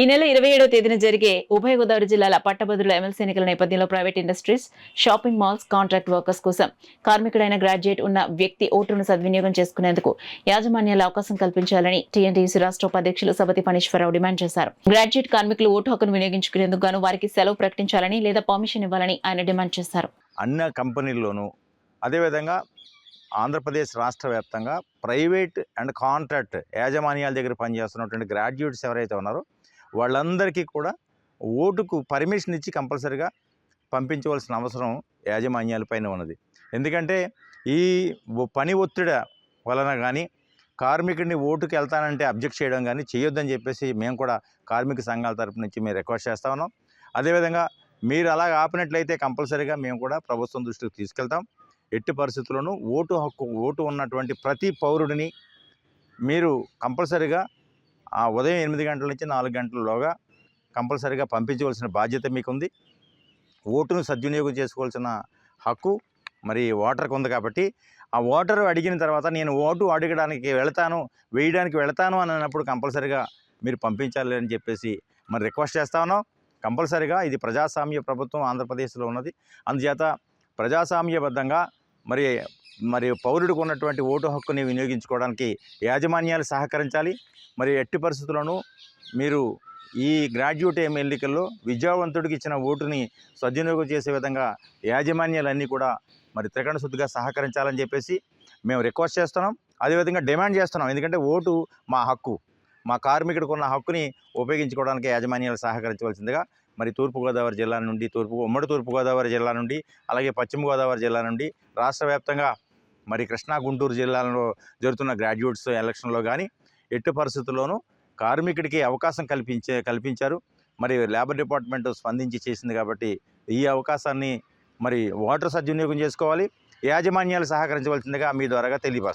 ఈ నెల 27వ తేదీన జరిగే ఉభయ గోదావరి జిల్లాల పట్టభద్రుల ఎమ్మెల్సీ ఎన్నికల నేపథ్యంలో private industries, shopping malls, contract workers కోసం కార్మికుడైన గ్రాడ్యుయేట్ ఉన్న వ్యక్తి ఓటును సద్వినియోగం చేసుకునేందుకు యాజమాన్యాల అవకాశం కల్పించాలని టీఎన్టీయూసీ రాష్ట్ర ఉపాధ్యక్షులు సబతి ఫణీశ్వరరావు డిమాండ్ చేశారు. గ్రాడ్యుయేట్ కార్మికులు ఓటు హక్కును వినియోగించుకునేందుకు గాను వారికి సెలవు ప్రకటించాలని లేదా పర్మిషన్ ఇవ్వాలని ఆయన డిమాండ్ చేశారు. అన్ని కంపెనీల్లోనూ అదేవిధంగా ఆంధ్రప్రదేశ్ రాష్ట్ర వ్యాప్తంగా ప్రైవేట్ అండ్ కాంట్రాక్ట్ యాజమాన్యాల దగ్గర పనిచేస్తున్నటువంటి గ్రాడ్యుయేట్స్ ఎవరైతే ఉన్నారో వాళ్ళందరికీ కూడా ఓటుకు పర్మిషన్ ఇచ్చి కంపల్సరిగా పంపించవలసిన అవసరం యాజమాన్యాలపైన ఉన్నది. ఎందుకంటే ఈ పని ఒత్తిడి వలన కానీ కార్మికుడిని ఓటుకు వెళ్తానంటే అబ్జెక్ట్ చేయడం కానీ చేయొద్దని చెప్పేసి మేము కూడా కార్మిక సంఘాల తరపు నుంచి మేము రిక్వెస్ట్ చేస్తా ఉన్నాం. అదేవిధంగా మీరు అలా ఆపినట్లయితే కంపల్సరీగా మేము కూడా ప్రభుత్వం దృష్టికి తీసుకెళ్తాం. ఎట్టి పరిస్థితుల్లోనూ ఓటు ఉన్నటువంటి ప్రతి పౌరుడిని మీరు కంపల్సరీగా ఉదయం 8 గంటల నుంచి 4 గంటలలోగా కంపల్సరీగా పంపించవలసిన బాధ్యత మీకుంది. ఓటును సద్వినియోగం చేసుకోవాల్సిన హక్కు మరి ఓటర్కి ఉంది. కాబట్టి ఆ ఓటరు అడిగిన తర్వాత నేను ఓటు అడగడానికి వేయడానికి వెళతాను అని అన్నప్పుడు కంపల్సరీగా మీరు పంపించాలి అని చెప్పేసి మరి రిక్వెస్ట్ చేస్తా ఉన్నాం. కంపల్సరీగా ఇది ప్రజాస్వామ్య ప్రభుత్వం ఆంధ్రప్రదేశ్లో ఉన్నది. అందుచేత ప్రజాస్వామ్యబద్ధంగా మరి పౌరుడికి ఉన్నటువంటి ఓటు హక్కుని వినియోగించుకోవడానికి యాజమాన్యాలు సహకరించాలి. మరి ఎట్టి పరిస్థితుల్లోనూ మీరు ఈ గ్రాడ్యుయేట్ ఎన్నికల్లో విద్యావంతుడికి ఇచ్చిన ఓటుని సద్వినియోగం చేసే విధంగా యాజమాన్యాలన్నీ కూడా మరి త్రికరణ శుద్ధిగా సహకరించాలని చెప్పేసి మేము రిక్వెస్ట్ చేస్తున్నాం. అదేవిధంగా డిమాండ్ చేస్తున్నాం. ఎందుకంటే ఓటు మా హక్కు, మా కార్మికుడికి ఉన్న హక్కుని ఉపయోగించుకోవడానికి యాజమాన్యాలు సహకరించవలసిందిగా మరి తూర్పుగోదావరి జిల్లా నుండి ఉమ్మడి తూర్పుగోదావరి జిల్లా నుండి అలాగే పశ్చిమ గోదావరి జిల్లా నుండి రాష్ట్ర వ్యాప్తంగా మరి కృష్ణా, గుంటూరు జిల్లాలో జరుగుతున్న గ్రాడ్యుయేట్స్ ఎలక్షన్లో కానీ ఎట్టి పరిస్థితుల్లోనూ కార్మికుడికి అవకాశం కల్పించారు. మరి లేబర్ డిపార్ట్మెంట్ స్పందించి చేసింది. కాబట్టి ఈ అవకాశాన్ని మరి ఓటర్ సద్వినియోగం చేసుకోవాలి. యాజమాన్యాలు సహకరించవలసిందిగా మీ ద్వారాగా తెలియపరుస్తున్నాను.